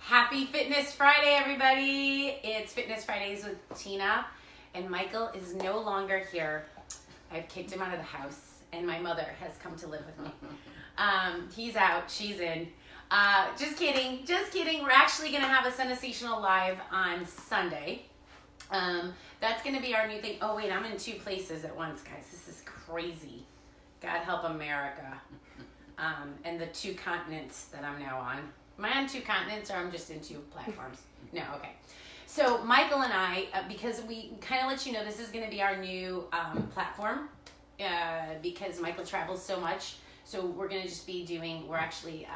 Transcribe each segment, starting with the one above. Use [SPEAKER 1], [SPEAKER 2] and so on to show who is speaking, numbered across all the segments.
[SPEAKER 1] Happy Fitness Friday, everybody. It's Fitness Fridays with Tina, and Michael is no longer here. I've kicked him out of the house, and my mother has come to live with me. He's out, she's in. Just kidding. We're actually going to have a Sensational Live on Sunday. That's going to be our new thing. Oh, wait, I'm in two places at once, guys. This is crazy. God help America. And the two continents that I'm now on. Am I on two continents or I'm just in two platforms? No, okay. So Michael and I, because we kind of let you know this is going to be our new platform because Michael travels so much. So we're going to just be we're actually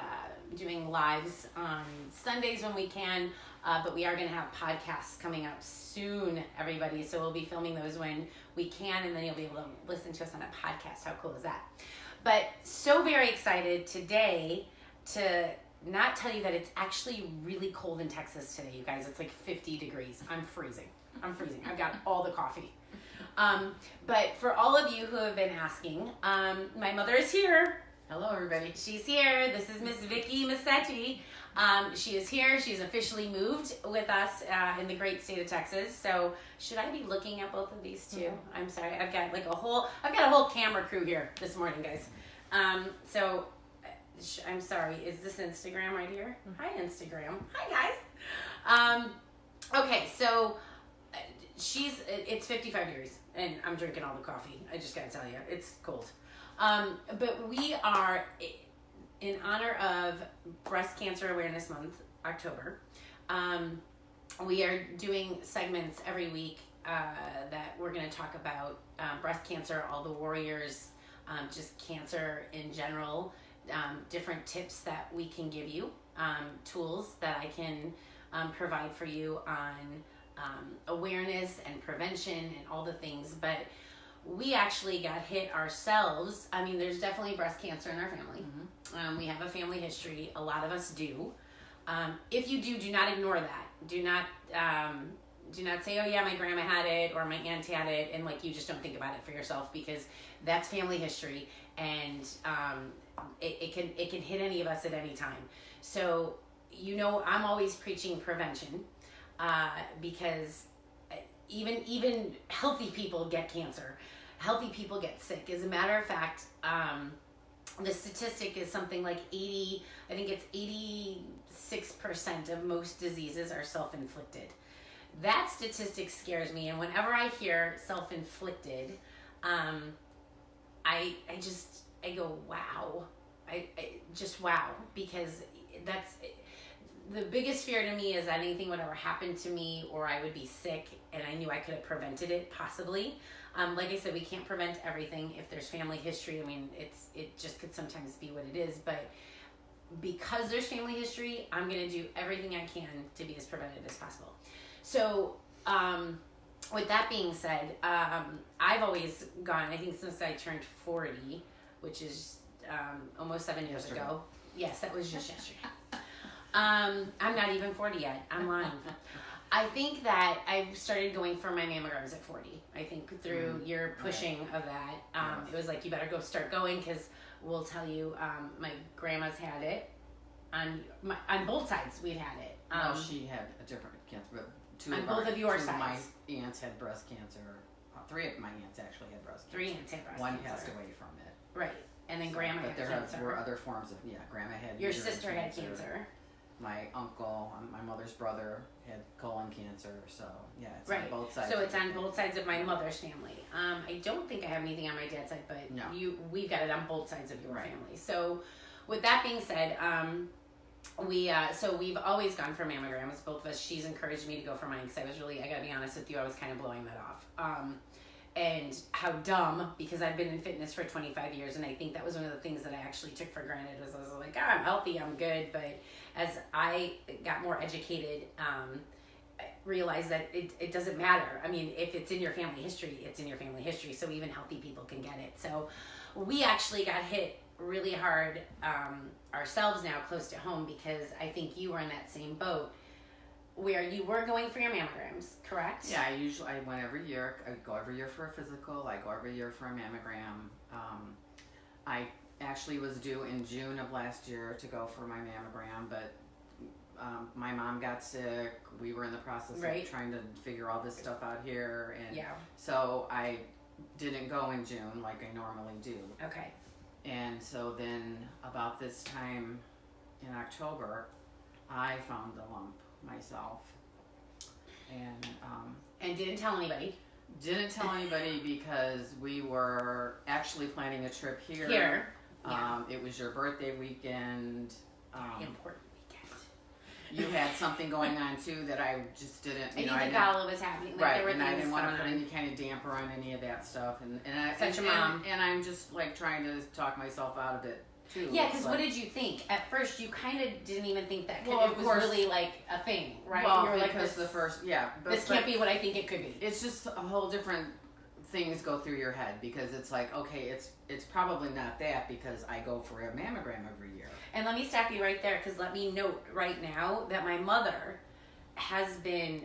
[SPEAKER 1] doing lives on Sundays when we can, but we are going to have podcasts coming up soon, everybody. So we'll be filming those when we can, and then you'll be able to listen to us on a podcast. How cool is that? But so very excited today to not tell you that it's actually really cold in Texas today, you guys. It's like 50 degrees. I'm freezing. I've got all the coffee. But for all of you who have been asking, my mother is here.
[SPEAKER 2] Hello, everybody.
[SPEAKER 1] She's here. This is Miss Vickie Mascitti. She is here. She's officially moved with us in the great state of Texas. So should I be looking at both of these too? Mm-hmm. I'm sorry. I've got a whole camera crew here this morning, guys. So I'm sorry. Is this Instagram right here? Mm-hmm. Hi, Instagram. Hi, guys. Okay, so it's 55 degrees, and I'm drinking all the coffee. I just gotta tell you, it's cold. But we are, in honor of Breast Cancer Awareness Month, October, we are doing segments every week that we're going to talk about breast cancer, all the warriors, just cancer in general, different tips that we can give you, tools that I can provide for you on awareness and prevention and all the things. But we actually got hit ourselves. I mean, there's definitely breast cancer in our family. Mm-hmm. We have a family history. A lot of us do. If you do not ignore that. Do not say, oh yeah, my grandma had it or my aunt had it, and like you just don't think about it for yourself, because that's family history, and it can hit any of us at any time. So I'm always preaching prevention because even healthy people get cancer. Healthy people get sick. As a matter of fact, the statistic is something like 86% of most diseases are self-inflicted. That statistic scares me, and whenever I hear self-inflicted, I go, wow. I just wow, because that's the biggest fear to me, is that anything would ever happen to me, or I would be sick and I knew I could have prevented it, possibly. Like I said, we can't prevent everything. If there's family history, I mean, it just could sometimes be what it is. But because there's family history, I'm going to do everything I can to be as preventive as possible. So with that being said, I've always gone, I think since I turned 40, which is almost 7 years ago. Yes, that was just yesterday. I'm not even 40 yet. I'm lying. I think that I started going for my mammograms at 40. I think through your pushing of that, it was like, you better start going, because we'll tell you, my grandma's had it. On both sides, we've had it.
[SPEAKER 2] She had a different cancer, but two
[SPEAKER 1] of
[SPEAKER 2] my aunts had breast cancer. Three of my aunts actually had breast cancer.
[SPEAKER 1] 3 aunts had breast
[SPEAKER 2] cancer. One
[SPEAKER 1] cancer.
[SPEAKER 2] passed away from it.
[SPEAKER 1] Right. And then grandma had cancer.
[SPEAKER 2] But there were other forms of, grandma had
[SPEAKER 1] your sister had cancer.
[SPEAKER 2] My uncle, my mother's brother, had colon cancer. So, it's
[SPEAKER 1] right.
[SPEAKER 2] on both sides.
[SPEAKER 1] So it's on both sides of my mother's family. I don't think I have anything on my dad's side, but
[SPEAKER 2] no.
[SPEAKER 1] We've got it on both sides of your family. So with that being said, we've always gone for mammograms, both of us. She's encouraged me to go for mine, because I gotta be honest with you, I was kind of blowing that off. And how dumb, because I've been in fitness for 25 years, and I think that was one of the things that I actually took for granted, was I was like, I'm healthy, I'm good. But as I got more educated, I realized that it doesn't matter. I mean, if it's in your family history, it's in your family history, so even healthy people can get it. So we actually got hit really hard ourselves now, close to home, because I think you were in that same boat, where you were going for your mammograms, correct?
[SPEAKER 2] Yeah, I went every year. I go every year for a physical. I go every year for a mammogram. I actually was due in June of last year to go for my mammogram, but my mom got sick. We were in the process
[SPEAKER 1] Right.
[SPEAKER 2] of trying to figure all this stuff out here, and
[SPEAKER 1] Yeah.
[SPEAKER 2] so I didn't go in June like I normally do.
[SPEAKER 1] Okay.
[SPEAKER 2] And so then about this time in October, I found the lump myself, and
[SPEAKER 1] didn't tell anybody.
[SPEAKER 2] didn't tell anybody because we were actually planning a trip here.
[SPEAKER 1] Here. Yeah.
[SPEAKER 2] It was your birthday weekend.
[SPEAKER 1] Very important weekend.
[SPEAKER 2] You had something going on too that I just didn't.
[SPEAKER 1] I
[SPEAKER 2] You know,
[SPEAKER 1] knew
[SPEAKER 2] I
[SPEAKER 1] the
[SPEAKER 2] didn't,
[SPEAKER 1] gala was happening. Like,
[SPEAKER 2] right,
[SPEAKER 1] there were
[SPEAKER 2] and I
[SPEAKER 1] things
[SPEAKER 2] didn't want to
[SPEAKER 1] going
[SPEAKER 2] put
[SPEAKER 1] on.
[SPEAKER 2] any kind of damper on any of that stuff. And
[SPEAKER 1] Such a mom.
[SPEAKER 2] And I'm just like trying to talk myself out of it too.
[SPEAKER 1] Yeah,
[SPEAKER 2] It's
[SPEAKER 1] because
[SPEAKER 2] like,
[SPEAKER 1] what did you think? At first, you kind of didn't even think that.
[SPEAKER 2] Well,
[SPEAKER 1] It
[SPEAKER 2] of
[SPEAKER 1] was
[SPEAKER 2] course.
[SPEAKER 1] really like a thing, right?
[SPEAKER 2] Well,
[SPEAKER 1] you were like,
[SPEAKER 2] because
[SPEAKER 1] this,
[SPEAKER 2] the first, yeah,
[SPEAKER 1] this can't be what I think it could be.
[SPEAKER 2] It's just a whole different things go through your head because it's like, okay, it's probably not that because I go for a mammogram every year.
[SPEAKER 1] And let me stop you right there, because let me note right now that my mother has been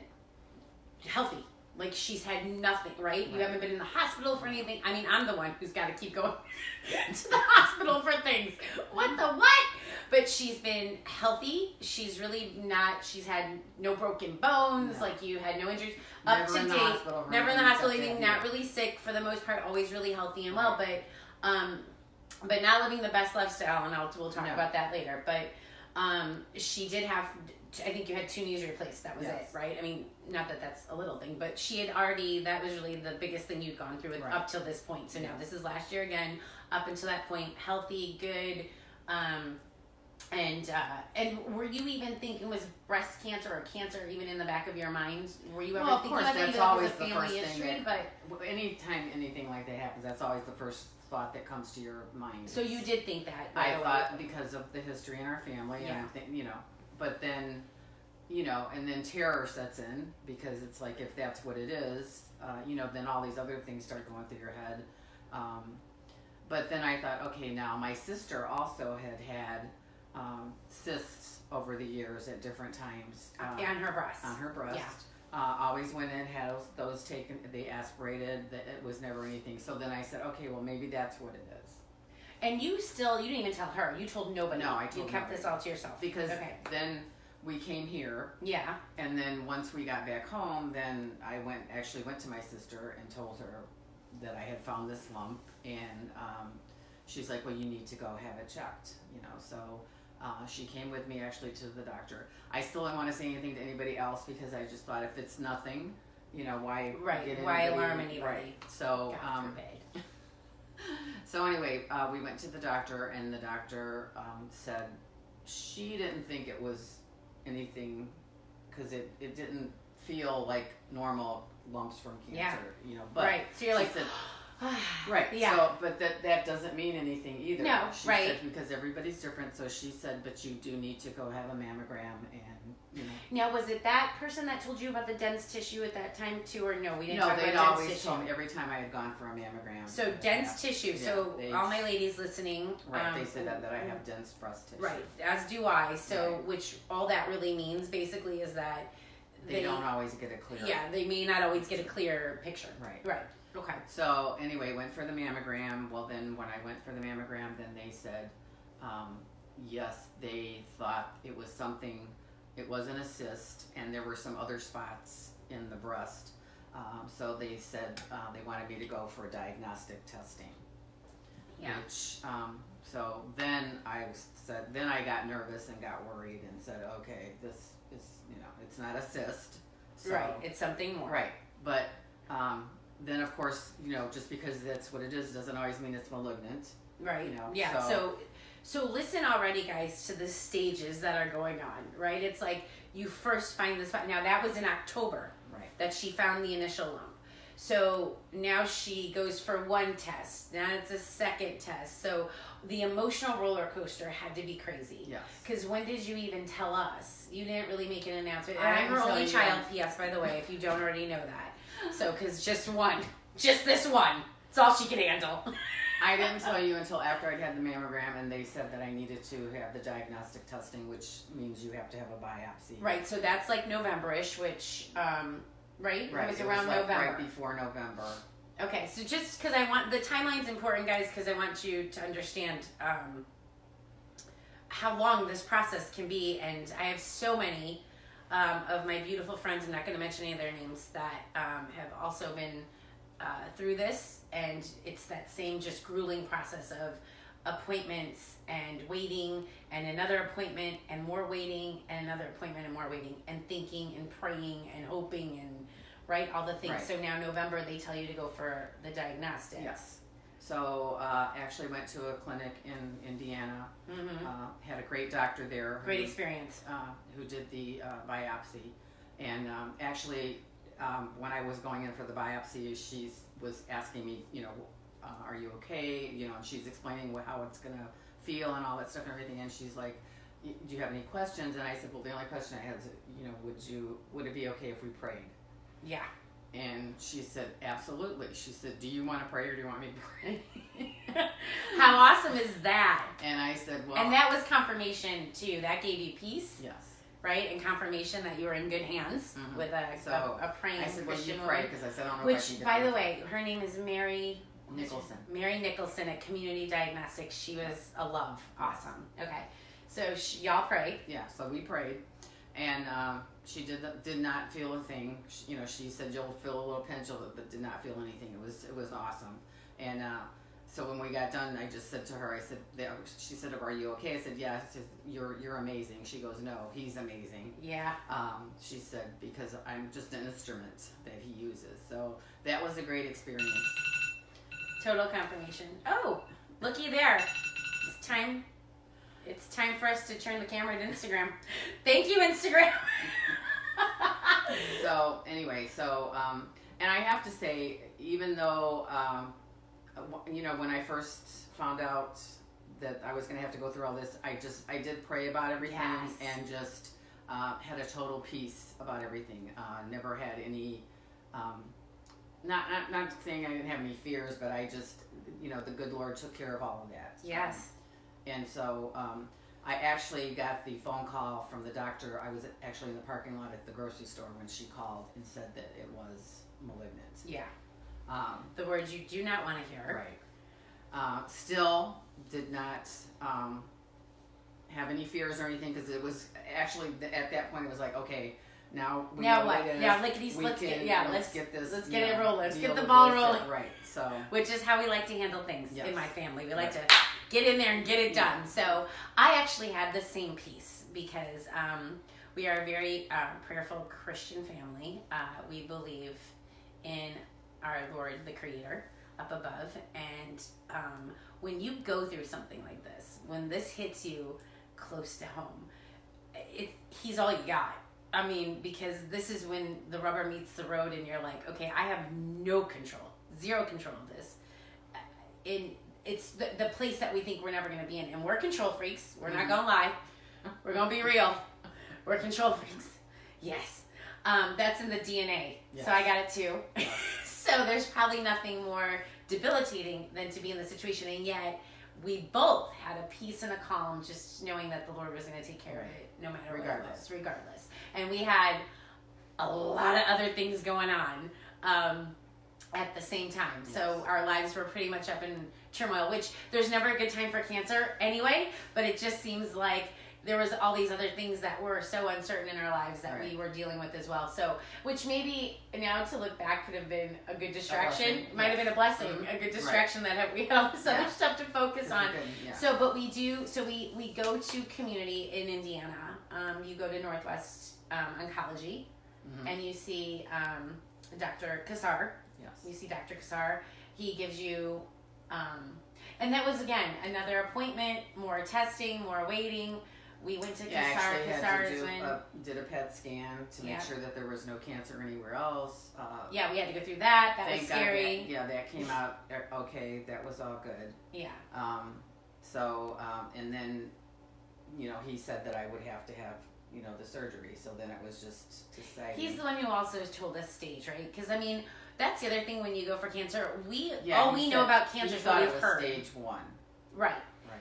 [SPEAKER 1] healthy. Like, she's had nothing, right? You
[SPEAKER 2] Right.
[SPEAKER 1] haven't been in the hospital for anything. I mean, I'm the one who's got to keep going to the hospital for things. What the what? But she's been healthy. She's really not, she's had no broken bones.
[SPEAKER 2] No.
[SPEAKER 1] Like, you had no injuries.
[SPEAKER 2] Never
[SPEAKER 1] Up to
[SPEAKER 2] in the
[SPEAKER 1] date.
[SPEAKER 2] hospital for
[SPEAKER 1] Never in the
[SPEAKER 2] anything
[SPEAKER 1] hospital,
[SPEAKER 2] except
[SPEAKER 1] anything,
[SPEAKER 2] that
[SPEAKER 1] not
[SPEAKER 2] year.
[SPEAKER 1] really sick for the most part, always really healthy and well. But not living the best lifestyle, and we'll talk
[SPEAKER 2] No.
[SPEAKER 1] about that later. But she did have, I think you had 2 knees replaced. That was
[SPEAKER 2] Yes.
[SPEAKER 1] it, right? I mean, not that that's a little thing, but she had already, that was really the biggest thing you'd gone through with,
[SPEAKER 2] Right.
[SPEAKER 1] up till this point. So now this is last year again, up until that point, healthy, good. And were you even thinking, was breast cancer or cancer even in the back of your mind? Were you ever
[SPEAKER 2] Well, of
[SPEAKER 1] thinking
[SPEAKER 2] course,
[SPEAKER 1] about that?
[SPEAKER 2] that's
[SPEAKER 1] Even though it
[SPEAKER 2] always
[SPEAKER 1] was a
[SPEAKER 2] the
[SPEAKER 1] family
[SPEAKER 2] first thing
[SPEAKER 1] history, but
[SPEAKER 2] anytime anything like that happens, that's always the first thought that comes to your mind.
[SPEAKER 1] so you did think that.
[SPEAKER 2] I
[SPEAKER 1] right away.
[SPEAKER 2] thought because of the history in our family,
[SPEAKER 1] Yeah.
[SPEAKER 2] and but then, and then terror sets in because it's like if that's what it is, then all these other things start going through your head. But then I thought, okay, now my sister also had cysts over the years at different times
[SPEAKER 1] on her breast.
[SPEAKER 2] on her breast.
[SPEAKER 1] Yeah.
[SPEAKER 2] Always went in, had those taken, they aspirated, that it was never anything. So then I said, okay, well maybe that's what it is.
[SPEAKER 1] And you didn't even tell her. You told nobody.
[SPEAKER 2] No, I told
[SPEAKER 1] You kept
[SPEAKER 2] nobody.
[SPEAKER 1] this all to yourself.
[SPEAKER 2] Because
[SPEAKER 1] okay.
[SPEAKER 2] then we came here,
[SPEAKER 1] Yeah.
[SPEAKER 2] and then once we got back home, then I went to my sister and told her that I had found this lump, and she's like, well, you need to go have it checked, so she came with me actually to the doctor. I still didn't want to say anything to anybody else because I just thought if it's nothing, why
[SPEAKER 1] Right,
[SPEAKER 2] get
[SPEAKER 1] why
[SPEAKER 2] anybody,
[SPEAKER 1] alarm anybody?
[SPEAKER 2] Right. So
[SPEAKER 1] God forbid.
[SPEAKER 2] so anyway, we went to the doctor, and the doctor said she didn't think it was anything because it didn't feel like normal lumps from cancer, But
[SPEAKER 1] right. So you're
[SPEAKER 2] she
[SPEAKER 1] like,
[SPEAKER 2] said, right.
[SPEAKER 1] Yeah.
[SPEAKER 2] So, but that doesn't mean anything either.
[SPEAKER 1] No,
[SPEAKER 2] she
[SPEAKER 1] right.
[SPEAKER 2] said, because everybody's different. So she said, but you do need to go have a mammogram, and
[SPEAKER 1] Now, was it that person that told you about the dense tissue at that time too, or no? We didn't
[SPEAKER 2] No,
[SPEAKER 1] talk
[SPEAKER 2] they'd
[SPEAKER 1] about dense
[SPEAKER 2] always
[SPEAKER 1] tissue.
[SPEAKER 2] told me every time I had gone for a mammogram.
[SPEAKER 1] So dense tissue.
[SPEAKER 2] Yeah,
[SPEAKER 1] So
[SPEAKER 2] they-
[SPEAKER 1] all my ladies listening,
[SPEAKER 2] Right. They said that I have dense breast tissue.
[SPEAKER 1] right, as do I. So
[SPEAKER 2] Right.
[SPEAKER 1] which all that really means basically is that
[SPEAKER 2] They don't always get a clear.
[SPEAKER 1] Yeah, they may not always get a clear picture.
[SPEAKER 2] Right.
[SPEAKER 1] Right. Okay.
[SPEAKER 2] So anyway, went for the mammogram. Well, then when I went for the mammogram, then they said, yes, they thought it was something. It wasn't a cyst, and there were some other spots in the breast. So they said they wanted me to go for diagnostic testing.
[SPEAKER 1] Yeah.
[SPEAKER 2] Which, so then then I got nervous and got worried and said, okay, this is, it's not a cyst. So,
[SPEAKER 1] Right. It's something more.
[SPEAKER 2] Right. But then, of course, just because that's what it is doesn't always mean it's malignant.
[SPEAKER 1] Right.
[SPEAKER 2] You know,
[SPEAKER 1] Yeah.
[SPEAKER 2] so-
[SPEAKER 1] So listen already, guys, to the stages that are going on, right? It's like you first find this. Now, that was in October
[SPEAKER 2] Right.
[SPEAKER 1] that she found the initial lump. So now she goes for one test. Now it's a second test. So the emotional roller coaster had to be crazy.
[SPEAKER 2] Yes.
[SPEAKER 1] Because when did you even tell us? You didn't really make an announcement.
[SPEAKER 2] I
[SPEAKER 1] I'm
[SPEAKER 2] didn't
[SPEAKER 1] her
[SPEAKER 2] tell
[SPEAKER 1] only
[SPEAKER 2] you.
[SPEAKER 1] child, yes, by the way, if you don't already know that. So, because just this one, it's all she can handle.
[SPEAKER 2] I didn't tell you until after I'd had the mammogram, and they said that I needed to have the diagnostic testing, which means you have to have a biopsy.
[SPEAKER 1] Right, so that's like November-ish, which, right?
[SPEAKER 2] Right.
[SPEAKER 1] It was around
[SPEAKER 2] like
[SPEAKER 1] November.
[SPEAKER 2] right before November.
[SPEAKER 1] Okay, so just because the timeline's important, guys, because I want you to understand how long this process can be. And I have so many of my beautiful friends, I'm not going to mention any of their names, that have also been through this. And it's that same just grueling process of appointments and waiting and another appointment and more waiting and another appointment and more waiting and thinking and praying and hoping and all the things.
[SPEAKER 2] Right.
[SPEAKER 1] So now November they tell you to go for the diagnostics.
[SPEAKER 2] Yes. So actually went to a clinic in Indiana. Had a great doctor there.
[SPEAKER 1] Great experience.
[SPEAKER 2] Who did the biopsy. And actually when I was going in for the biopsy, she was asking me, are you okay? And she's explaining how it's going to feel and all that stuff and everything. And she's like, do you have any questions? And I said, well, the only question I had is, would it be okay if we prayed?
[SPEAKER 1] Yeah.
[SPEAKER 2] And she said, absolutely. She said, do you want to pray or do you want me to pray?
[SPEAKER 1] How awesome is that?
[SPEAKER 2] And I said, well.
[SPEAKER 1] And that was confirmation too. That gave you peace.
[SPEAKER 2] Yes.
[SPEAKER 1] Right? And confirmation that you were in good hands with a praying
[SPEAKER 2] I said, well,
[SPEAKER 1] Christian
[SPEAKER 2] you pray,
[SPEAKER 1] woman.
[SPEAKER 2] because I said, I don't know
[SPEAKER 1] Which,
[SPEAKER 2] if I can get
[SPEAKER 1] by the
[SPEAKER 2] there.
[SPEAKER 1] way, her name is Mary
[SPEAKER 2] Nicholson
[SPEAKER 1] at Community Diagnostics. She was a love. Awesome. Okay. So y'all prayed.
[SPEAKER 2] Yeah, so we prayed. And she did not feel a thing. She said, you'll feel a little pinch of it, but did not feel anything. It was awesome. And so when we got done, I just said to her, she said, are you okay? I said, yeah. I said, you're amazing. She goes, no, he's amazing.
[SPEAKER 1] Yeah.
[SPEAKER 2] She said, because I'm just an instrument that he uses. So that was a great experience.
[SPEAKER 1] Total confirmation. Oh, looky there. It's time for us to turn the camera to Instagram. Thank you, Instagram.
[SPEAKER 2] So anyway, and I have to say, even though, when I first found out that I was going to have to go through all this, I did pray about everything.
[SPEAKER 1] Yes.
[SPEAKER 2] And just had a total peace about everything. Never had any, not saying I didn't have any fears, but I just, the good Lord took care of all of that.
[SPEAKER 1] Yes.
[SPEAKER 2] And so I actually got the phone call from the doctor. I was actually in the parking lot at the grocery store when she called and said that it was malignant.
[SPEAKER 1] Yeah. The words you do not want to hear.
[SPEAKER 2] Right. Still did not have any fears or anything, because it was actually at that point it was like, okay, now we know
[SPEAKER 1] what?
[SPEAKER 2] what it is.
[SPEAKER 1] Yeah, let's get this. Let's get it rolling. Let's get the ball rolling.
[SPEAKER 2] Right. So.
[SPEAKER 1] Which is how we like to handle things
[SPEAKER 2] Yes.
[SPEAKER 1] in my family. We like to get in there and get it done. So I actually had the same peace because we are a very prayerful Christian family. We believe in our Lord, the Creator, up above. And when you go through something like this, when this hits you close to home, He's all you got. I mean, because this is when the rubber meets the road and you're like, okay, I have no control, zero control of this. It's the place that we think we're never going to be in. And we're control freaks. We're not going to lie. We're going to be real. We're control freaks. Yes. That's in the DNA. Yes. So I got it too. Yes. So there's probably nothing more debilitating than to be in the situation. And yet we both had a peace and a calm, just knowing that the Lord was going to take care of it, no matter what it was, regardless. And we had a lot of other things going on at the same time. Yes. So our lives were pretty much up in turmoil, which there's never a good time for cancer anyway, but it just seems like there was all these other things that were so uncertain in our lives that we were dealing with as well. So, which maybe now to look back could have been a good distraction. Might have been a blessing, a good distraction that we had all this other stuff to focus on. So, but we do, so we go to community in Indiana. You go to Northwest Oncology and you see Dr. Kassar.
[SPEAKER 2] Yes.
[SPEAKER 1] You see Dr. Kassar. He gives you, and that was again, another appointment, more testing, more waiting. We went to Kassar.
[SPEAKER 2] Kassar did a PET scan to make sure that there was no cancer anywhere else.
[SPEAKER 1] We had to go through that. That was scary.
[SPEAKER 2] That came out okay. That was all good.
[SPEAKER 1] Yeah.
[SPEAKER 2] And then, he said that I would have to have, the surgery. So then it was just to say.
[SPEAKER 1] He's the one who also told us stage, right? Because I mean, that's the other thing when you go for cancer. All we know about cancer is what we've heard.
[SPEAKER 2] Stage 1.
[SPEAKER 1] Right.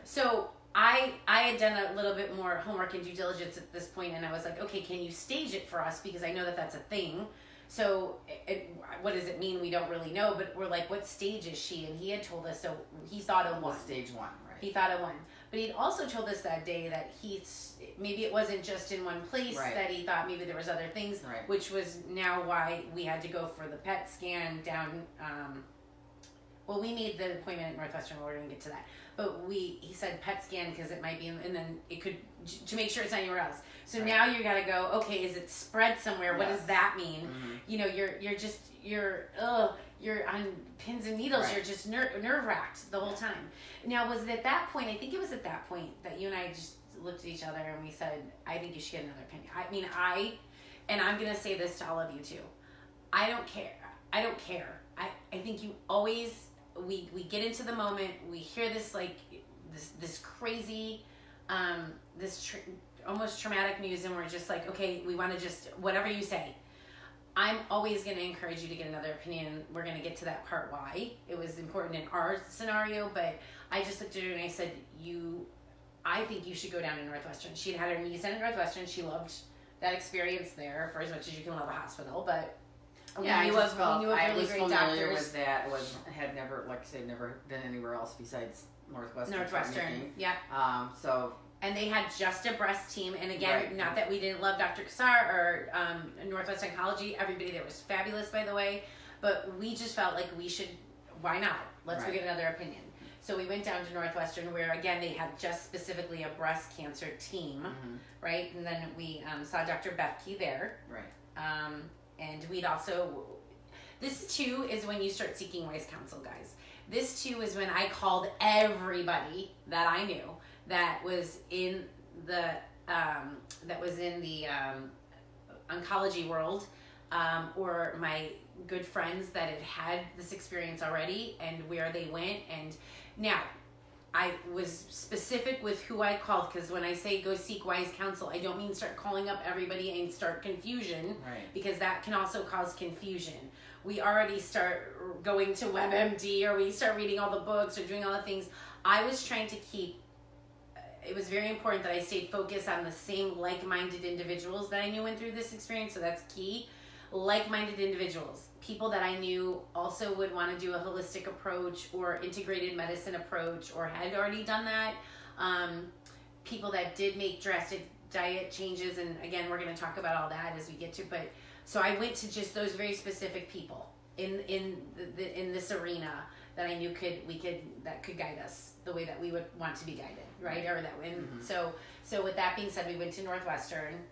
[SPEAKER 1] So I had done a little bit more homework and due diligence at this point, and I was like, okay, can you stage it for us? Because I know that that's a thing. So what does it mean? We don't really know, but we're like, what stage is she? And he had told us, so he thought a 1.
[SPEAKER 2] Stage 1, right.
[SPEAKER 1] He thought a 1. But he'd also told us that day that maybe it wasn't just in one place,
[SPEAKER 2] Right.
[SPEAKER 1] that he thought maybe there was other things,
[SPEAKER 2] Right.
[SPEAKER 1] which was now why we had to go for the PET scan down. Well, we made the appointment at Northwestern. We're going to get to that. But he said PET scan because it might be, and then it could, to make sure it's not anywhere else. So
[SPEAKER 2] Right.
[SPEAKER 1] now you got to go, okay, is it spread somewhere? What
[SPEAKER 2] Yes.
[SPEAKER 1] does that mean?
[SPEAKER 2] Mhm.
[SPEAKER 1] You know, you're on pins and needles.
[SPEAKER 2] Right.
[SPEAKER 1] You're just nerve wracked the whole time. Now, was it at that point, I think it was at that point that you and I just looked at each other and we said, I think you should get another opinion. I mean, and I'm going to say this to all of you too. I don't care. I think you always, we get into the moment, we hear this like, this crazy, almost traumatic news, and we're just like, okay, we want to just, whatever you say. I'm always going to encourage you to get another opinion. We're going to get to that part why it was important in our scenario, but I just looked at her and I said, I think you should go down to Northwestern. She'd had her knees done at Northwestern. She loved that experience there for as much as you can love a hospital, but
[SPEAKER 2] Yeah,
[SPEAKER 1] we knew of really great
[SPEAKER 2] familiar
[SPEAKER 1] doctors.
[SPEAKER 2] with that. Had never, like I say, never been anywhere else besides Northwestern.
[SPEAKER 1] Yeah.
[SPEAKER 2] So.
[SPEAKER 1] And they had just a breast team. And again,
[SPEAKER 2] Right.
[SPEAKER 1] not that we didn't love Dr. Kassar or Northwest Oncology. Everybody there was fabulous, by the way. But we just felt like we should, why not? Let's go
[SPEAKER 2] Right.
[SPEAKER 1] get another opinion. So we went down to Northwestern where, again, they had just specifically a breast cancer team,
[SPEAKER 2] Mhm.
[SPEAKER 1] right? And then we saw Dr. Vickie there.
[SPEAKER 2] Right.
[SPEAKER 1] And we'd also, this too is when you start seeking wise counsel, guys. This too is when I called everybody that I knew that was in the oncology world, or my good friends that had this experience already, and where they went. And now I was specific with who I called, because when I say go seek wise counsel, I don't mean start calling up everybody and start confusion,
[SPEAKER 2] Right.
[SPEAKER 1] because that can also cause confusion. We already start going to WebMD, or we start reading all the books or doing all the things. I was trying to keep, it was very important that I stayed focused on the same like-minded individuals that I knew went through this experience, so that's key. Like-minded individuals, people that I knew also would want to do a holistic approach or integrated medicine approach, or had already done that. People that did make drastic diet changes, and again, we're going to talk about all that as we get to. But so I went to just those very specific people in this arena that I knew that could guide us the way that we would want to be guided, right? Or that, and
[SPEAKER 2] Mhm.
[SPEAKER 1] so with that being said, we went to Northwestern.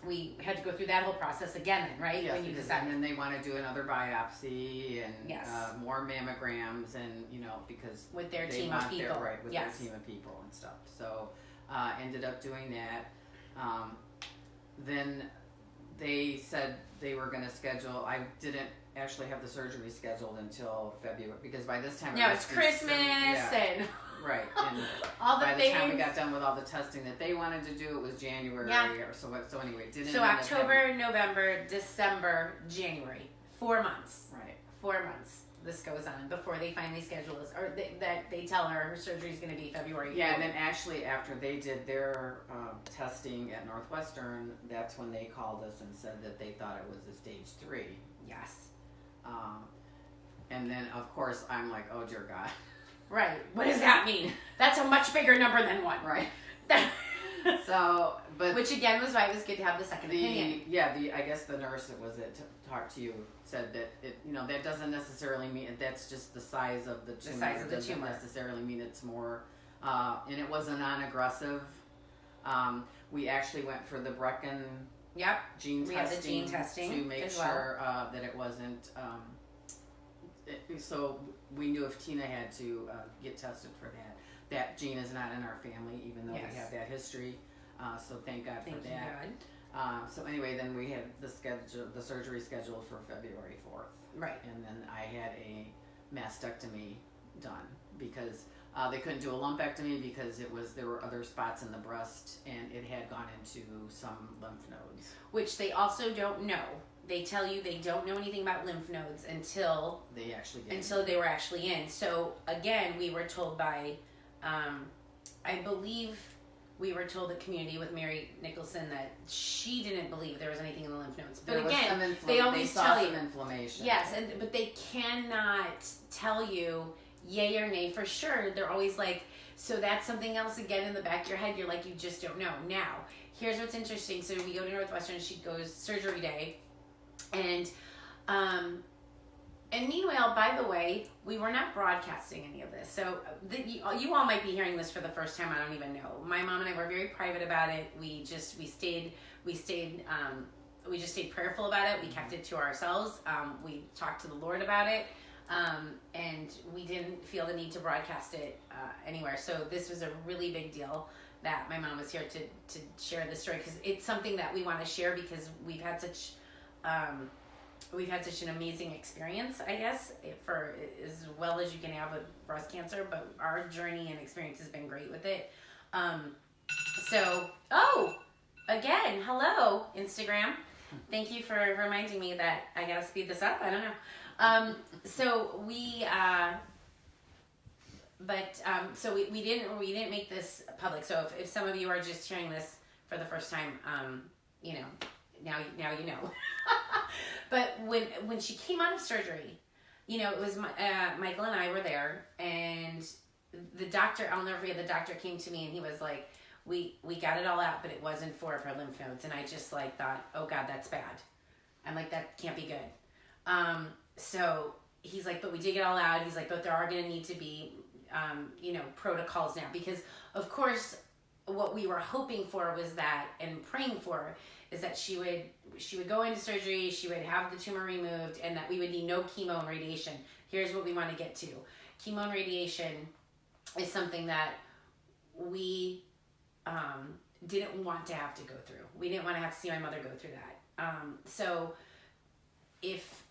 [SPEAKER 1] We had to go through that whole process again, then, right?
[SPEAKER 2] Yes,
[SPEAKER 1] When you
[SPEAKER 2] because
[SPEAKER 1] decided.
[SPEAKER 2] then they want to do another biopsy and
[SPEAKER 1] Yes.
[SPEAKER 2] more mammograms, and because
[SPEAKER 1] With their
[SPEAKER 2] they
[SPEAKER 1] team
[SPEAKER 2] want
[SPEAKER 1] of people.
[SPEAKER 2] with
[SPEAKER 1] Yes.
[SPEAKER 2] their team of people and stuff. So ended up doing that. Then they said they were going to schedule. I didn't actually have the surgery scheduled until February, because by this time
[SPEAKER 1] Now
[SPEAKER 2] it
[SPEAKER 1] it's
[SPEAKER 2] was
[SPEAKER 1] Christmas
[SPEAKER 2] and
[SPEAKER 1] and
[SPEAKER 2] right. And
[SPEAKER 1] all the
[SPEAKER 2] by
[SPEAKER 1] things.
[SPEAKER 2] the time we got done with all the testing that they wanted to do, it was January or so. So anyway, didn't
[SPEAKER 1] So
[SPEAKER 2] end up
[SPEAKER 1] October, November, December, January, 4 months.
[SPEAKER 2] having- right.
[SPEAKER 1] 4 months. This goes on before they finally schedule us, or that they tell her surgery is going to be February.
[SPEAKER 2] Yeah, and then actually after they did their testing at Northwestern, that's when they called us and said that they thought it was a stage 3.
[SPEAKER 1] Yes.
[SPEAKER 2] And then of course I'm like, oh dear God.
[SPEAKER 1] Right. What does that mean? That's a much bigger number than 1.
[SPEAKER 2] Right. So, but
[SPEAKER 1] Which again was why it was good to have the second opinion.
[SPEAKER 2] I guess the nurse that was that talked to you said that it, that doesn't necessarily mean that's just the size of the tumor.
[SPEAKER 1] size of the
[SPEAKER 2] It doesn't
[SPEAKER 1] tumor.
[SPEAKER 2] necessarily mean it's more, and it was a non-aggressive. We actually went for the Brecken
[SPEAKER 1] Yep.
[SPEAKER 2] gene
[SPEAKER 1] We
[SPEAKER 2] testing,
[SPEAKER 1] had the gene testing
[SPEAKER 2] to make
[SPEAKER 1] as well.
[SPEAKER 2] sure that it wasn't. So we knew if Tina had to get tested for that. That gene is not in our family, even though
[SPEAKER 1] Yes.
[SPEAKER 2] we have that history. So thank God
[SPEAKER 1] Thank
[SPEAKER 2] for
[SPEAKER 1] you,
[SPEAKER 2] that.
[SPEAKER 1] God.
[SPEAKER 2] So anyway, then we had the surgery scheduled for February 4th,
[SPEAKER 1] Right.
[SPEAKER 2] and then I had a mastectomy done because they couldn't do a lumpectomy because there were other spots in the breast and it had gone into some lymph nodes.
[SPEAKER 1] Which they also don't know. They tell you they don't know anything about lymph nodes until
[SPEAKER 2] They actually did.
[SPEAKER 1] they were actually in. So again, we were told by, I believe we were told at Community with Mary Nicholson that she didn't believe there was anything in the lymph nodes. But
[SPEAKER 2] There was
[SPEAKER 1] again,
[SPEAKER 2] some
[SPEAKER 1] they always
[SPEAKER 2] saw
[SPEAKER 1] tell
[SPEAKER 2] some
[SPEAKER 1] you.
[SPEAKER 2] inflammation.
[SPEAKER 1] Yes, but they cannot tell you yay or nay for sure. They're always like, So that's something else again in the back of your head. You're like, you just don't know. Now, here's what's interesting. So we go to Northwestern. She goes surgery day, and meanwhile, by the way, we were not broadcasting any of this. So you all might be hearing this for the first time. I don't even know. My mom and I were very private about it. We just stayed prayerful about it. We kept it to ourselves. We talked to the Lord about it. And we didn't feel the need to broadcast it anywhere. So this was a really big deal that my mom was here to share this story, because it's something that we want to share, because we've had such an amazing experience, I guess, for as well as you can have with breast cancer. But our journey and experience has been great with it. Again, hello, Instagram. Thank you for reminding me that I gotta speed this up. I don't know. So we didn't make this public. So if some of you are just hearing this for the first time, now you know. But when she came out of surgery, it was Michael and I were there, and the doctor, I'll never forget, the doctor came to me and he was like, we got it all out, but it wasn't 4 of her lymph nodes. And I just thought, oh God, that's bad. I'm like, that can't be good. So he's like, but we did get all out. He's like, but there are going to need to be, protocols now, because of course what we were hoping for was that, and praying for, is that she would go into surgery, she would have the tumor removed, and that we would need no chemo and radiation. Here's what we want to get to. Chemo and radiation is something that we didn't want to have to go through. We didn't want to have to see my mother go through that. So if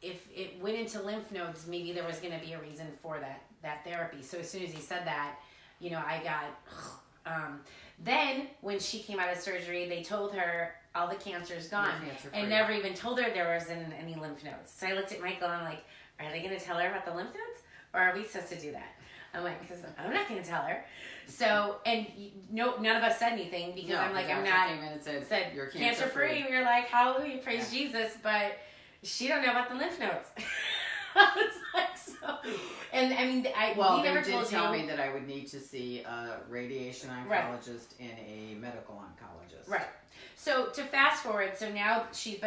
[SPEAKER 1] it went into lymph nodes, maybe there was going to be a reason for that therapy. So as soon as he said that, I got... Then when she came out of surgery, they told her all the cancer's gone, and never even told her there wasn't any lymph nodes. So I looked at Michael and I'm like, are they going to tell her about the lymph nodes, or are we supposed to do that? I'm like, because I'm not going to tell her. So, and none of us said anything, because I'm like, I'm not, said you're cancer free. We were like, hallelujah, praise Jesus, but she don't know about the lymph nodes. I was like, so, and I mean, we never
[SPEAKER 2] did tell me that I would need to see a radiation oncologist and a medical oncologist.
[SPEAKER 1] Right. So to fast forward, so now she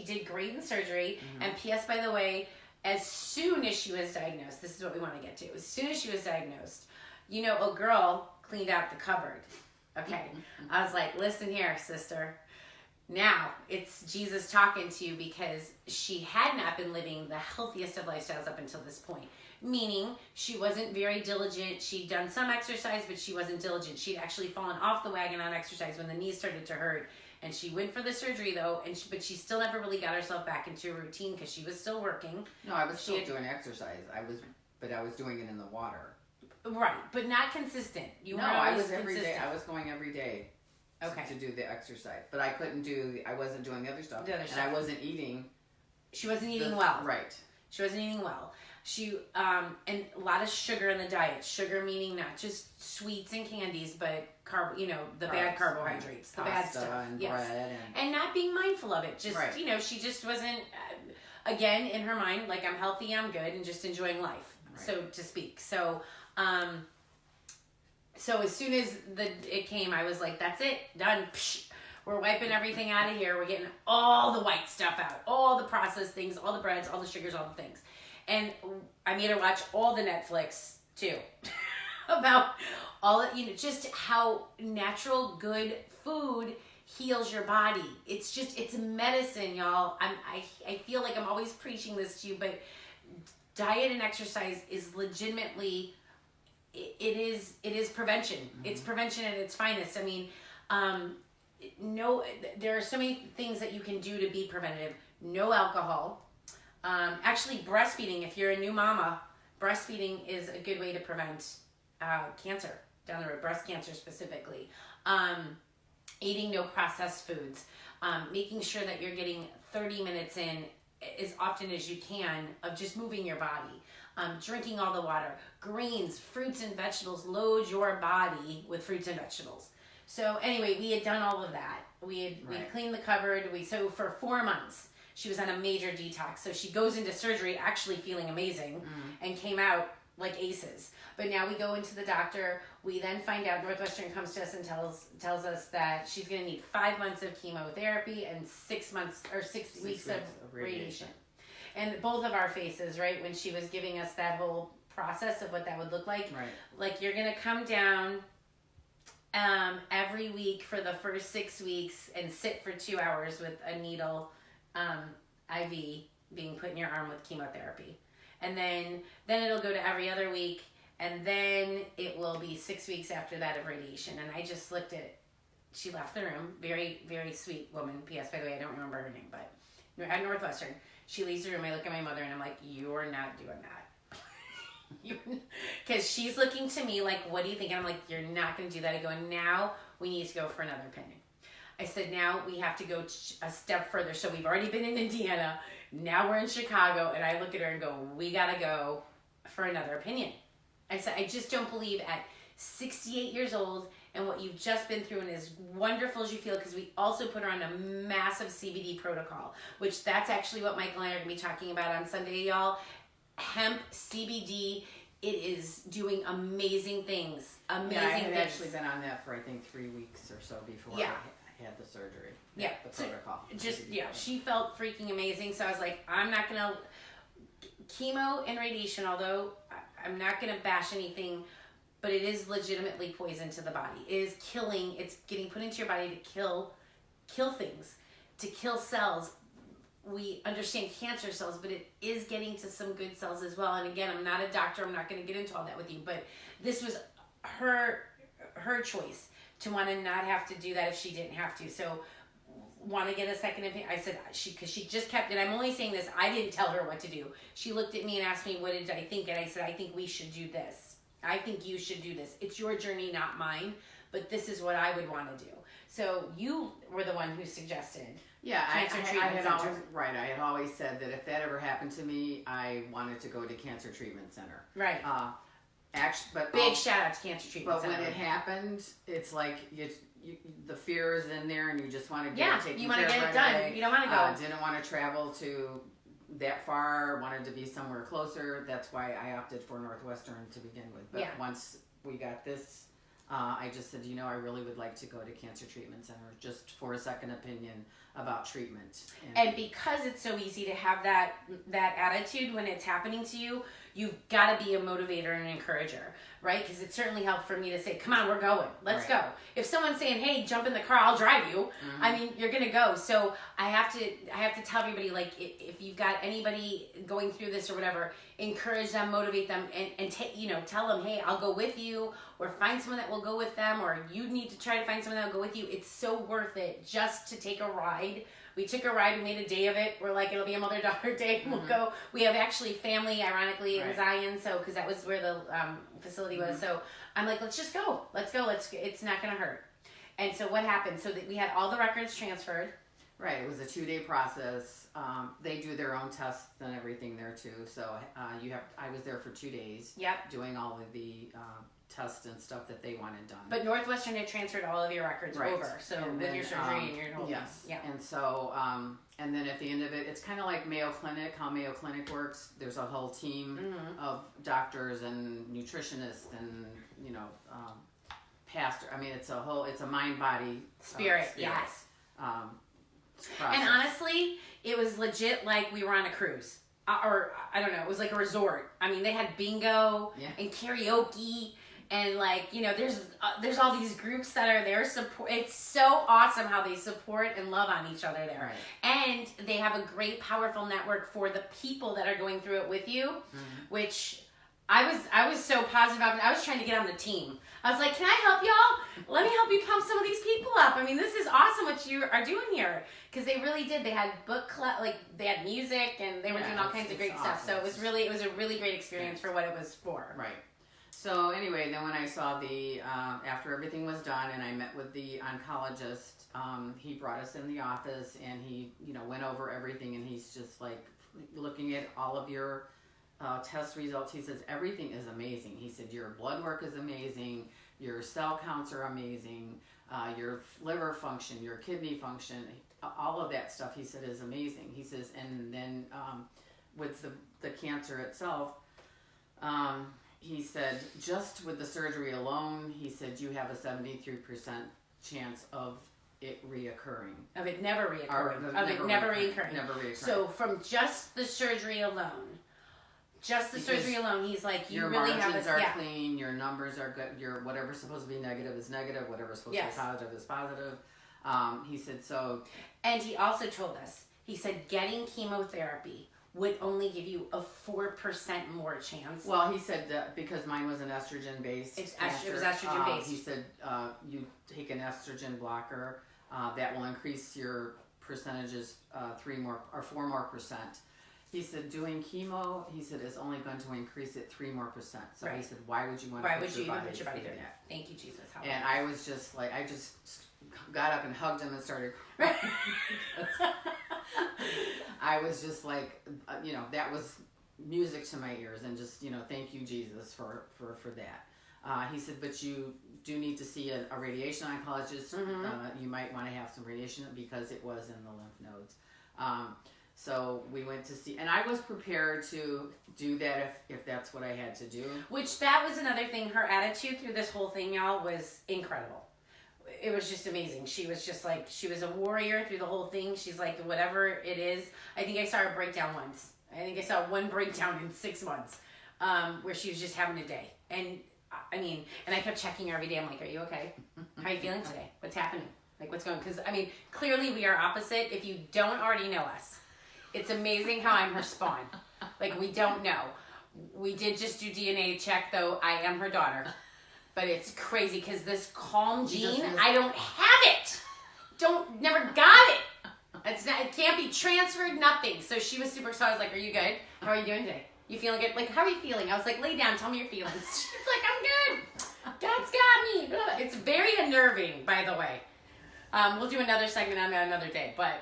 [SPEAKER 1] did great in surgery. Mm-hmm. And P.S. by the way, as soon as she was diagnosed, this is what we want to get to. As soon as she was diagnosed, a girl cleaned out the cupboard. Okay. Mm-hmm. I was like, listen here, sister. Now it's Jesus talking to you, because she had not been living the healthiest of lifestyles up until this point. Meaning she wasn't very diligent. She'd done some exercise, but she wasn't diligent. She'd actually fallen off the wagon on exercise when the knees started to hurt. And she went for the surgery though, but she still never really got herself back into a routine, because she was still working.
[SPEAKER 2] No, I was still doing exercise. I was doing it in the water.
[SPEAKER 1] Right, but not consistent.
[SPEAKER 2] I was every day. I was going every day. Okay. To do the exercise, but I wasn't doing the other stuff. And I wasn't eating.
[SPEAKER 1] She wasn't eating well.
[SPEAKER 2] Right.
[SPEAKER 1] She wasn't eating well. She, and a lot of sugar in the diet. Sugar meaning not just sweets and candies, but bad carbohydrates, the bad stuff.
[SPEAKER 2] And bread
[SPEAKER 1] and not being mindful of it. Just, she just wasn't, again, in her mind, like, I'm healthy, I'm good, and just enjoying life, so to speak. So as soon as it came, I was like, that's it, done. Psh, we're wiping everything out of here. We're getting all the white stuff out, all the processed things, all the breads, all the sugars, all the things. And I made her watch all the Netflix too, about all just how natural, good food heals your body. It's medicine, y'all. I feel like I'm always preaching this to you, but diet and exercise is legitimately, it is prevention. Mm-hmm. It's prevention at its finest. I mean, there are so many things that you can do to be preventative. No alcohol. Actually, breastfeeding, if you're a new mama, breastfeeding is a good way to prevent cancer down the road, breast cancer specifically. Eating no processed foods. Making sure that you're getting 30 minutes in as often as you can of just moving your body. Drinking all the water. Greens, fruits and vegetables. Load your body with fruits and vegetables. So anyway, we had done all of that. We had cleaned the cupboard. So for 4 months, she was on a major detox. So she goes into surgery actually feeling amazing and came out like aces. But now we go into the doctor. We then find out Northwestern comes to us and tells us that she's going to need 5 months of chemotherapy and 6 months or 6 weeks of radiation. And both of our faces, right, when she was giving us that whole process of what that would look like,
[SPEAKER 2] right.
[SPEAKER 1] Like you're going to come down every week for the first 6 weeks and sit for 2 hours with a needle IV being put in your arm with chemotherapy. And then it'll go to every other week, and then it will be 6 weeks after that of radiation. And I just looked at it. She left the room. Very, very sweet woman. P.S. By the way, I don't remember her name, but at Northwestern, she leaves the room. I look at my mother, and I'm like, "You're not doing that." Because she's looking to me like, "What do you think?" And I'm like, "You're not going to do that." I go, "Now we need to go for another opinion." I said, "Now we have to go a step further." So we've already been in Indiana. Now we're in Chicago, and I look at her and go, "We got to go for another opinion." I said, "I just don't believe at 68 years old and what you've just been through and as wonderful as you feel," because we also put her on a massive CBD protocol, which that's actually what Michael and I are going to be talking about on Sunday, y'all. Hemp CBD, it is doing amazing things. Amazing
[SPEAKER 2] I had
[SPEAKER 1] things.
[SPEAKER 2] actually been on that for, I think, 3 weeks or so before I had the surgery.
[SPEAKER 1] Yeah.
[SPEAKER 2] The protocol.
[SPEAKER 1] She felt freaking amazing. So I was like, I'm not going to, chemo and radiation, although I'm not going to bash anything, but it is legitimately poison to the body. It is killing, it's getting put into your body to kill things, to kill cells. We understand cancer cells, but it is getting to some good cells as well. And again, I'm not a doctor. I'm not going to get into all that with you, but this was her choice to want to not have to do that if she didn't have to. So want to get a second opinion. I said, because she just kept it. I'm only saying this. I didn't tell her what to do. She looked at me and asked me, what did I think? And I said, I think we should do this. I think you should do this. It's your journey, not mine, but this is what I would want to do. So you were the one who suggested cancer treatment center.
[SPEAKER 2] I had always said that if that ever happened to me, I wanted to go to cancer treatment center.
[SPEAKER 1] Right.
[SPEAKER 2] But
[SPEAKER 1] big shout out to cancer treatment center.
[SPEAKER 2] But when it happened, it's like the fear is in there, and you just want to get it taken care of.
[SPEAKER 1] You want to get it done.
[SPEAKER 2] Away.
[SPEAKER 1] You don't want to go.
[SPEAKER 2] Didn't want to travel to that far. Wanted to be somewhere closer. That's why I opted for Northwestern to begin with. But once we got this, I just said, I really would like to go to Cancer Treatment Center just for a second opinion about treatment.
[SPEAKER 1] And because it's so easy to have that attitude when it's happening to you, you've got to be a motivator and an encourager, right? Because it certainly helped for me to say, come on, we're going. Let's go. If someone's saying, hey, jump in the car, I'll drive you. Mm-hmm. I mean, you're going to go. So I have to tell everybody, like, if you've got anybody going through this or whatever, encourage them, motivate them, and tell them, hey, I'll go with you, or find someone that will go with them, or you need to try to find someone that will go with you. It's so worth it just to take a ride. We took a ride. We made a day of it. We're like, it'll be a mother-daughter day. Mm-hmm. We'll go. We have actually family, ironically, in Zion, so because that was where the facility was. So I'm like, let's just go. Let's go. It's not going to hurt. And so what happened? So that we had all the records transferred.
[SPEAKER 2] Right. It was a 2-day process. They do their own tests and everything there too. So I was there for 2 days.
[SPEAKER 1] Yep.
[SPEAKER 2] Doing all of the tests and stuff that they wanted done.
[SPEAKER 1] But Northwestern had transferred all of your records over. So
[SPEAKER 2] and
[SPEAKER 1] with
[SPEAKER 2] then,
[SPEAKER 1] your surgery and your whole
[SPEAKER 2] yes.
[SPEAKER 1] Yeah.
[SPEAKER 2] And so and then at the end of it, it's kind of like Mayo Clinic. How Mayo Clinic works. There's a whole team of doctors and nutritionists and pastor. I mean, it's a mind, body,
[SPEAKER 1] spirit. Yes.
[SPEAKER 2] Process.
[SPEAKER 1] And honestly, it was legit like we were on a cruise. Or, I don't know, it was like a resort. I mean, they had bingo and karaoke. And there's all these groups that are there. It's so awesome how they support and love on each other there. Right. And they have a great, powerful network for the people that are going through it with you, which I was so positive about. I was trying to get on the team. I was like, can I help y'all? Let me help you pump some of these people up. I mean, this is awesome what you are doing here. Because they really did. They had book club, they had music, and they were doing all kinds of great stuff. So it was a really great experience for what it was for.
[SPEAKER 2] Right. So anyway, then when I saw after everything was done and I met with the oncologist, he brought us in the office and he, went over everything, and he's just like looking at all of your test results. He says, everything is amazing. He said, your blood work is amazing. Your cell counts are amazing. Your liver function, your kidney function, all of that stuff, he said, is amazing. He says, and then with the cancer itself, he said, just with the surgery alone, he said, you have a 73% chance of it reoccurring.
[SPEAKER 1] Of it never reoccurring.
[SPEAKER 2] Never reoccurring.
[SPEAKER 1] So from just the surgery alone, he's like, you
[SPEAKER 2] your
[SPEAKER 1] really have
[SPEAKER 2] margins are clean, your numbers are good, your whatever's supposed to be negative is negative, whatever's supposed to be positive is positive. He said so.
[SPEAKER 1] And he also told us, he said getting chemotherapy would only give you a 4% more chance.
[SPEAKER 2] Well, he said that because mine was an estrogen-based cancer.
[SPEAKER 1] It was estrogen-based.
[SPEAKER 2] He said you take an estrogen blocker, that will increase your percentages 4 more percent. He said doing chemo, he said, is only going to increase it 3 more percent. So he said, why would you want to put your body through that?
[SPEAKER 1] Thank you, Jesus.
[SPEAKER 2] And I was just like, I just got up and hugged him and started crying. I was just like, that was music to my ears, and just, thank you, Jesus, for that. He said, but you do need to see a radiation oncologist. You might want to have some radiation because it was in the lymph nodes. So we went to see, and I was prepared to do that if that's what I had to do.
[SPEAKER 1] Which that was another thing. Her attitude through this whole thing, y'all, was incredible. It was just amazing. She was just like, she was a warrior through the whole thing. She's like, whatever it is. I think I saw her breakdown once. I think I saw one breakdown in 6 months, where she was just having a day. And I mean, and I kept checking her every day. I'm like, are you okay? How are you feeling today? What's happening? Like, what's going on? Because, I mean, clearly we are opposite. If you don't already know us, it's amazing how I'm her spawn. Like, we don't know. We did just do DNA check, though. I am her daughter. But it's crazy because this calm gene, I don't have it. Never got it. It can't be transferred, nothing. So she was super excited. I was like, are you good? How are you doing today? You feeling good? Like, how are you feeling? I was like, lay down, tell me your feelings. She's like, I'm good. God's got me. It's very unnerving, by the way. We'll do another segment on that another day. But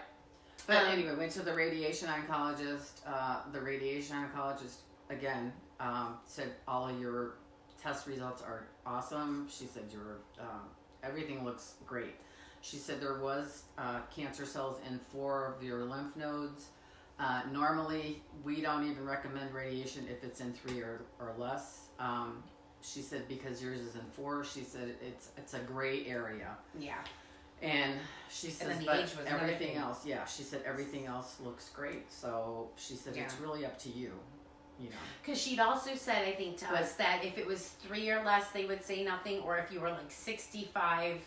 [SPEAKER 2] anyway, went to the radiation oncologist. The radiation oncologist, again, said all of your test results are awesome. She said everything looks great. She said there was cancer cells in 4 of your lymph nodes. Normally, we don't even recommend radiation if it's in 3 or less. She said because yours is in 4, she said it's a gray area.
[SPEAKER 1] Yeah.
[SPEAKER 2] And she says,
[SPEAKER 1] and
[SPEAKER 2] but everything else, she said everything else looks great. So she said it's really up to you.
[SPEAKER 1] Because she'd also said, I think, to us that if it was 3 or less, they would say nothing, or if you were like 65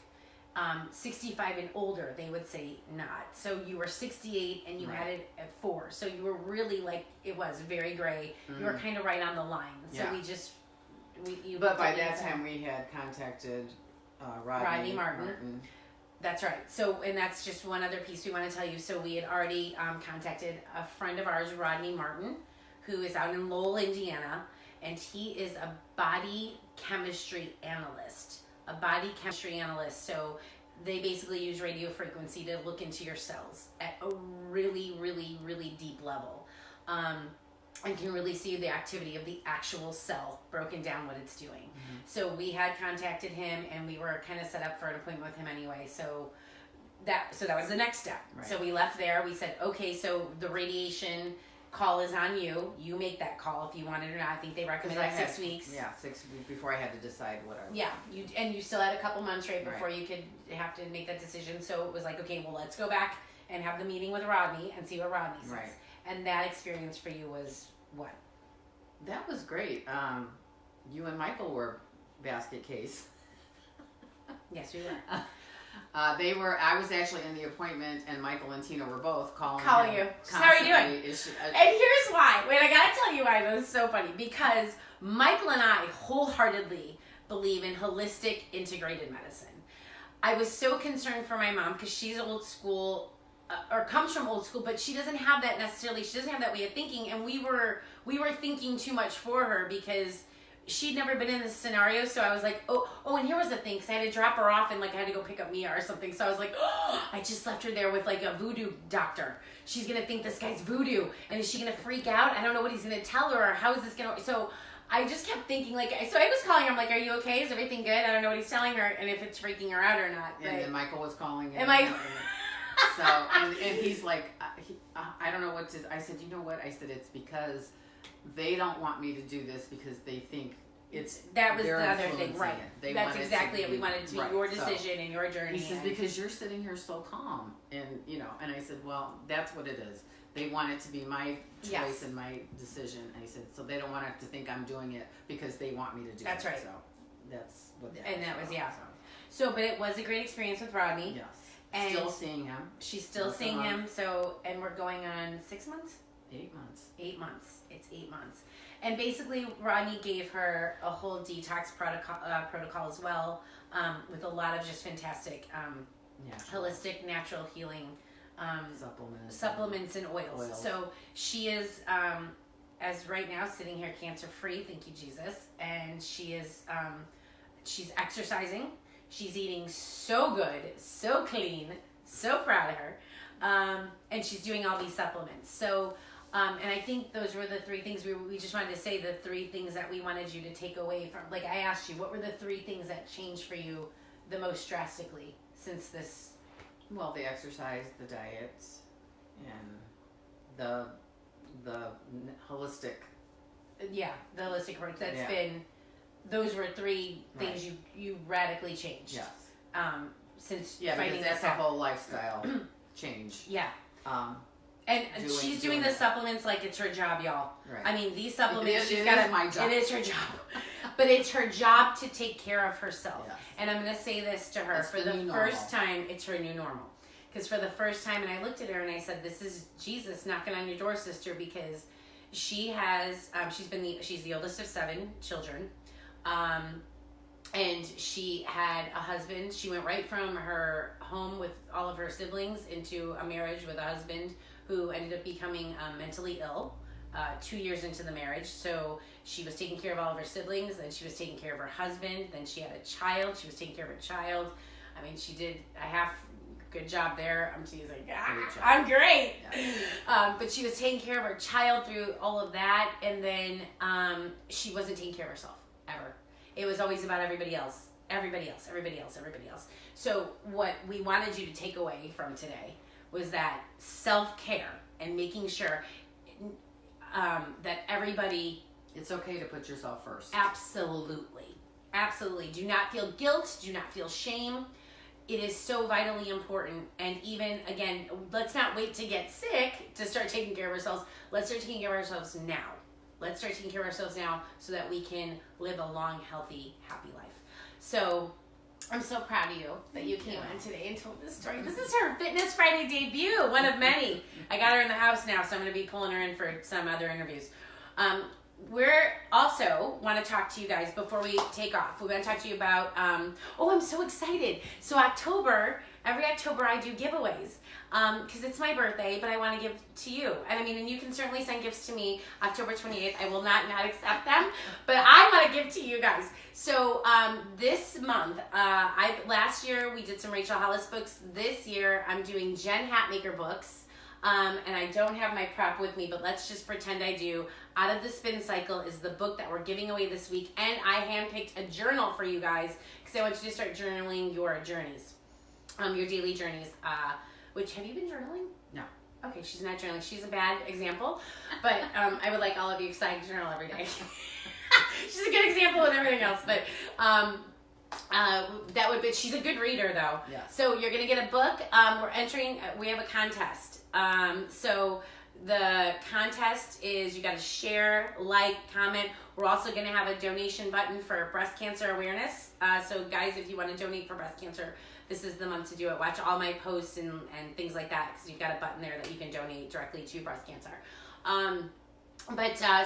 [SPEAKER 1] and older, they would say not. So you were 68 and you had it at 4. So you were really like, it was very gray. You were kind of right on the line. So
[SPEAKER 2] But by that time we had contacted Rodney Martin.
[SPEAKER 1] That's right. So, and that's just one other piece we want to tell you. So we had already contacted a friend of ours, Rodney Martin, who is out in Lowell, Indiana, and he is a body chemistry analyst. So they basically use radio frequency to look into your cells at a really, really, really deep level. And can really see the activity of the actual cell broken down, what it's doing. So we had contacted him, and we were kind of set up for an appointment with him anyway. So that was the next step. Right. So we left there. We said, okay, so the radiation call is on you. You make that call if you want it or not. I think they recommend 6 weeks.
[SPEAKER 2] Yeah, 6 weeks before I had to decide what I was.
[SPEAKER 1] Yeah, you still had a couple months before you could have to make that decision. So it was like, okay, well, let's go back and have the meeting with Rodney and see what Rodney says.
[SPEAKER 2] Right.
[SPEAKER 1] And that experience for you was what?
[SPEAKER 2] That was great. You and Michael were basket case.
[SPEAKER 1] Yes, we were.
[SPEAKER 2] I was actually in the appointment, and Michael and Tina were both calling
[SPEAKER 1] you. How are you doing? And here's why. Wait, I gotta tell you why. It was so funny. Because Michael and I wholeheartedly believe in holistic integrated medicine. I was so concerned for my mom because she's old school, or comes from old school, but she doesn't have that necessarily. She doesn't have that way of thinking, and we were thinking too much for her because she'd never been in this scenario. So I was like, oh, and here was the thing, because I had to drop her off and like I had to go pick up Mia or something. So I was like, oh, I just left her there with like a voodoo doctor. She's gonna think this guy's voodoo, and is she gonna freak out? I don't know what he's gonna tell her, or how is this gonna? So I just kept thinking, like, so I was calling her. I'm like, are you okay? Is everything good? I don't know what he's telling her, and if it's freaking her out or not.
[SPEAKER 2] And then Michael was calling. So, and he's like, I don't know I said, you know what? I said, it's because they don't want me to do this because they think
[SPEAKER 1] that was
[SPEAKER 2] they're
[SPEAKER 1] the other thing,
[SPEAKER 2] influencing
[SPEAKER 1] right?
[SPEAKER 2] That's
[SPEAKER 1] That's exactly it. We wanted to be
[SPEAKER 2] right,
[SPEAKER 1] your decision and your journey.
[SPEAKER 2] He says, because you're sitting here so calm, and and I said, well, that's what it is. They want it to be my choice
[SPEAKER 1] Yes.
[SPEAKER 2] and my decision. And he said, so they don't want to think I'm doing it because they want me to do
[SPEAKER 1] That's
[SPEAKER 2] it.
[SPEAKER 1] right.
[SPEAKER 2] So that's what that
[SPEAKER 1] And that was, yeah.
[SPEAKER 2] So,
[SPEAKER 1] So, but it was a great experience with Rodney.
[SPEAKER 2] yes.
[SPEAKER 1] And
[SPEAKER 2] Still seeing him.
[SPEAKER 1] She's still
[SPEAKER 2] Once a
[SPEAKER 1] seeing him.
[SPEAKER 2] month.
[SPEAKER 1] So, and we're going on 6 months?
[SPEAKER 2] 8 months.
[SPEAKER 1] 8 months. It's 8 months. And basically, Rodney gave her a whole detox protocol as well, with a lot of just fantastic holistic natural healing supplements and oils. So she is, as right now, sitting here cancer free. Thank you, Jesus. And she is, she's exercising. She's eating so good, so clean. So proud of her. And she's doing all these supplements. So. And I think those were the 3 things we just wanted to say, the 3 things that we wanted you to take away from, like I asked you, what were the 3 things that changed for you the most drastically since this?
[SPEAKER 2] Well, the exercise, the diet, and the holistic.
[SPEAKER 1] Yeah, the holistic approach. That's been, those were 3 things you radically changed.
[SPEAKER 2] Yes.
[SPEAKER 1] Since
[SPEAKER 2] because
[SPEAKER 1] fighting
[SPEAKER 2] that's
[SPEAKER 1] this
[SPEAKER 2] a
[SPEAKER 1] out.
[SPEAKER 2] whole lifestyle change.
[SPEAKER 1] Yeah. And she's doing the supplements like it's her job, y'all.
[SPEAKER 2] Right.
[SPEAKER 1] I mean, these supplements,
[SPEAKER 2] it is my job.
[SPEAKER 1] It is her job. But it's her job to take care of herself.
[SPEAKER 2] Yes.
[SPEAKER 1] And I'm going to say this to her.
[SPEAKER 2] That's
[SPEAKER 1] for
[SPEAKER 2] the
[SPEAKER 1] the
[SPEAKER 2] new
[SPEAKER 1] first
[SPEAKER 2] normal.
[SPEAKER 1] time, it's her new normal. Because for the first time, and I looked at her and I said, this is Jesus knocking on your door, sister, because she has, she's the oldest of 7 children. And she had a husband. She went right from her home with all of her siblings into a marriage with a husband who ended up becoming mentally ill 2 years into the marriage. So she was taking care of all of her siblings, then she was taking care of her husband, then she had a child. She was taking care of her child. I mean, she did a half good job there. She's like, I'm great. Yeah. But she was taking care of her child through all of that, and then she wasn't taking care of herself, ever. It was always about everybody else. Everybody else, everybody else, everybody else. So what we wanted you to take away from today was that self-care and making sure that everybody...
[SPEAKER 2] It's okay to put yourself first.
[SPEAKER 1] Absolutely. Absolutely. Do not feel guilt. Do not feel shame. It is so vitally important. And even, again, let's not wait to get sick to start taking care of ourselves. Let's start taking care of ourselves now. Let's start taking care of ourselves now so that we can live a long, healthy, happy life. So I'm so proud of you that you came on today and told this story. This is her Fitness Friday debut, one of many. I got her in the house now, so I'm going to be pulling her in for some other interviews. We're also want to talk to you guys before we take off. We're going to talk to you about, I'm so excited. So every October I do giveaways because it's my birthday, but I want to give to you. And I mean, and you can certainly send gifts to me October 28th. I will not accept them, but I want to give to you guys. So this month, last year we did some Rachel Hollis books. This year I'm doing Jen Hatmaker books. And I don't have my prep with me, but let's just pretend I do. Out of the Spin Cycle is the book that we're giving away this week, and I handpicked a journal for you guys because I want you to start journaling your journeys, your daily journeys. Which, have you been journaling?
[SPEAKER 2] No.
[SPEAKER 1] Okay, she's not journaling. She's a bad example, but I would like all of you excited to journal every day. She's a good example with everything else, but she's a good reader though.
[SPEAKER 2] Yeah.
[SPEAKER 1] So you're gonna get a book. We're entering. We have a contest. So the contest is you got to share, like, comment. We're also gonna have a donation button for breast cancer awareness. So guys, if you want to donate for breast cancer, this is the month to do it. Watch all my posts and things like that because you've got a button there that you can donate directly to breast cancer.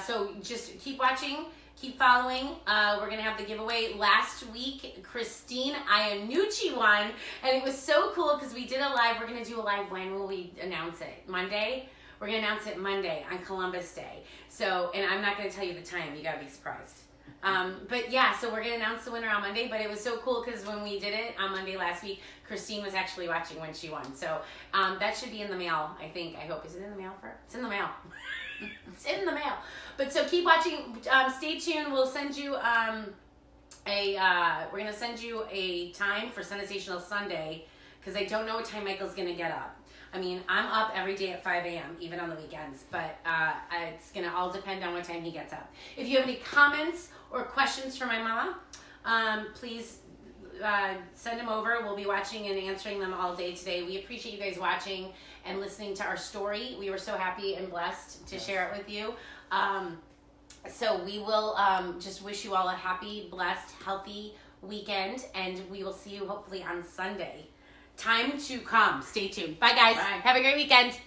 [SPEAKER 1] So just keep watching. Keep following. We're going to have the giveaway. Last week, Christine Iannucci won, and it was so cool because we did a live. We're going to do a live. When will we announce it? Monday? We're going to announce it Monday on Columbus Day. So, and I'm not going to tell you the time. You got to be surprised. But yeah, so we're going to announce the winner on Monday, but it was so cool because when we did it on Monday last week, Christine was actually watching when she won. So that should be in the mail, I think. I hope. Is it in the mail for her? It's in the mail. It's in the mail. But so keep watching. Stay tuned. We'll send you we're gonna send you a time for Sensational Sunday because I don't know what time Michael's gonna get up. I mean, I'm up every day at 5 a.m., even on the weekends, but it's going to all depend on what time he gets up. If you have any comments or questions for my mama, please send them over. We'll be watching and answering them all day today. We appreciate you guys watching and listening to our story. We were so happy and blessed to share it with you. So we will just wish you all a happy, blessed, healthy weekend, and we will see you hopefully on Sunday. Time to come. Stay tuned. Bye, guys.
[SPEAKER 2] Bye.
[SPEAKER 1] Have a great weekend.